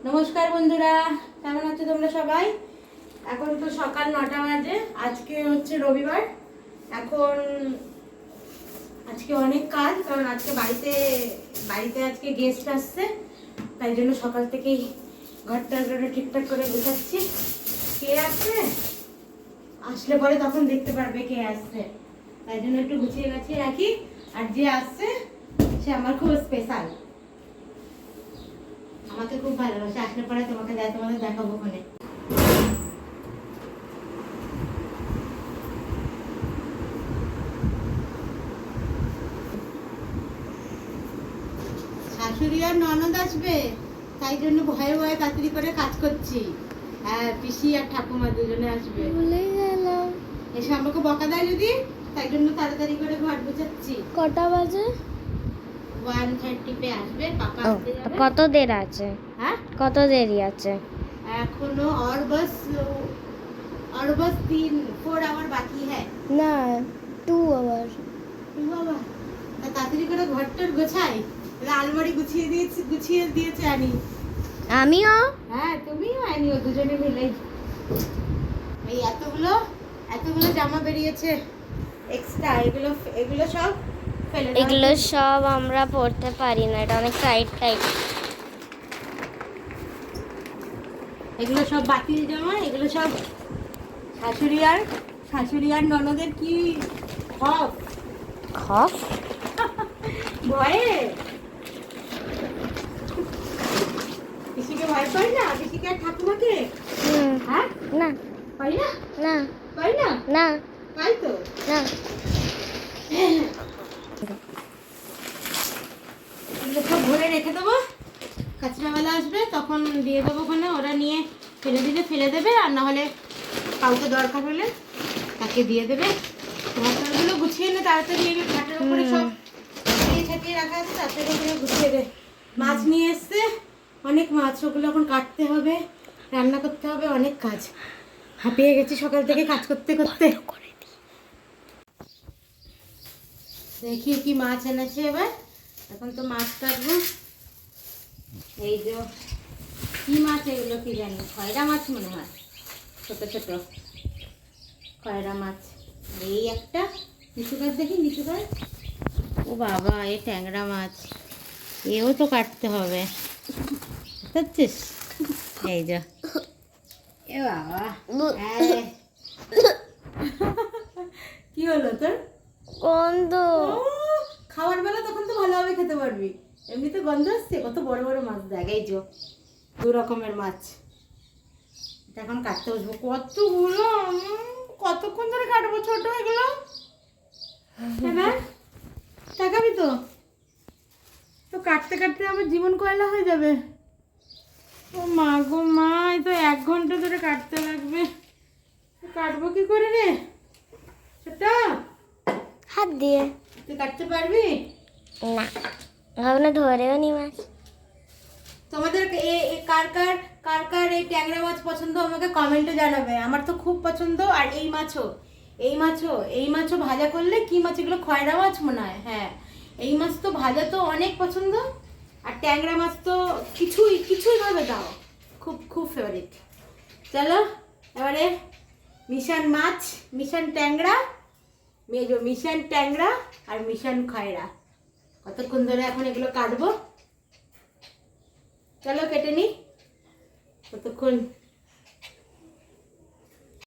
নমস্কার বন্ধুরা, কেমন আছো তোমরা সবাই? এখন তো সকাল 9টা বাজে। আজকে হচ্ছে রবিবার। এখন আজকে অনেক কাজ, কারণ আজকে বাড়িতে আজকে গেস্ট আসছে, তাই জন্য সকাল থেকেই ঘরটা ঠিকঠাক করে গুছাচ্ছি। কে আসছে আসলে পরে তখন দেখতে পারবে কে আসছে, তাই জন্য একটু গুছিয়ে গাছিয়ে রাখি। আর যে আসছে সে আমার খুব স্পেশাল, আমাকে খুব ভালোবাসে। আসলে পরে তোমাদের দেখাবো ওখানে। শাশুড়ি আর ননদ আসবে, তাই জন্য ভয়ে ভয়ে তাড়াতাড়ি করে কাজ করছি। হ্যাঁ, পিসি আর ঠাকুমা দুজনে আসবে। ভুলেই গেলাম। এসে আমাকে বকা দেয় যদি, তাই জন্য তাড়াতাড়ি করে ঘর গুছাচ্ছি। কটা বাজে? 1:30 পে আসবে, পাপা আসতে যাবে। কত দের আছে? হ্যাঁ, কত দেরি আছে এখনো और बस 3-4 आवर बाकी है। না 2 আওয়ার। বাবা, তাড়াতাড়ি করে ঘরটার গোছাই। আলমারি গুছিয়ে দিয়েছে আনি। আমিও। হ্যাঁ, তুমিও আনিও, দুজনে মিলেই। এই এতগুলো জামা বেরিয়েছে এক্সট্রা, এগুলো সব ফেলে দাও। এগুলো সব আমরা পড়তে পারি না, এটা অনেক টাইট টাইট। এগুলো সব বাতিল জামা, এগুলো সব শাশুড়ি আর ননদের কি খপ খপ ভয়ে। পিসিকে ভয় পাই না, পিসিকে আর ঠাকুমাকে। হ্যাঁ, না পাই না, না পাই না, না পাই তো না। এগুলো সব ভরে রেখে দেবো। কাঁচরাওয়ালা আসবে তখন দিয়ে দেবো ওখানে, ওরা নিয়ে ফেলে দিলে ফেলে দেবে, আর না হলে কাউকে দরকার হলে তাকে দিয়ে দেবে। ঘরগুলো গুছিয়ে নে তাড়াতাড়ি, এগুলো খাটের উপরে সব ছাটিয়ে রাখা আছে, তাড়াতাড়ি করে গুছিয়ে দে। মাছ নিয়ে এসছে, অনেক মাছ, ওগুলো এখন কাটতে হবে, রান্না করতে হবে, অনেক কাজ। হাঁপিয়ে গেছি সকাল থেকে কাজ করতে করতে। দেখি কি মাছ এনেছে এবার। এখন তো মাছ কাটবো। এই যে কি মাছ এগুলো কি জানি, খয়রা মাছ মনে হয়, ছোট ছোট খয়রা মাছ। এই একটা নিচু গাছ, দেখি নিচু গাছ। ও বাবা, এ ট্যাংরা মাছ, এও তো কাটতে হবে, বুঝছিস? এই যে এ বাবা, কি হলো তোর? গন্ধ। খাওয়ার বেলা তখন তো ভালোভাবে খেতে পারবি, এমনিতে গন্ধ আসছে। কত বড় বড় মাছ দেখ, এই যে 2 রকমের মাছ। এখন কাটতে বসবো। কতগুলো, কতক্ষণ ধরে কাটবো ছোট এগুলো? হ্যাঁ, তাকাবি তো? তো কাটতে কাটতে আমার জীবন কয়লা হয়ে যাবে। ও মা গো মা, এই তো 1 ঘন্টা ধরে কাটতে লাগবে। কাটবো কি করে রে সেটা? হাত দিয়ে। তুই কাটতে পারবি? না, ভাবনা ধরেও নি মাছ। তোমাদের কার কার কার এই ট্যাংরা মাছ পছন্দ আমাকে কমেন্টে জানাবে। আমার তো খুব পছন্দ। আর এই মাছও ভাজা করলে, কি মাছ এগুলো, খয়রা মাছ মনে হয়। হ্যাঁ, এই মাছ তো ভাজা তো অনেক পছন্দ। আর ট্যাংরা মাছ তো কিছুই ভাবে দাও, খুব খুব ফেভারিট। চলো এবারে মিশন ট্যাংরা আর মিশন খয়রা। কতক্ষণ ধরে এখন এগুলো কাটবো, চলো কেটে নি। কতক্ষণ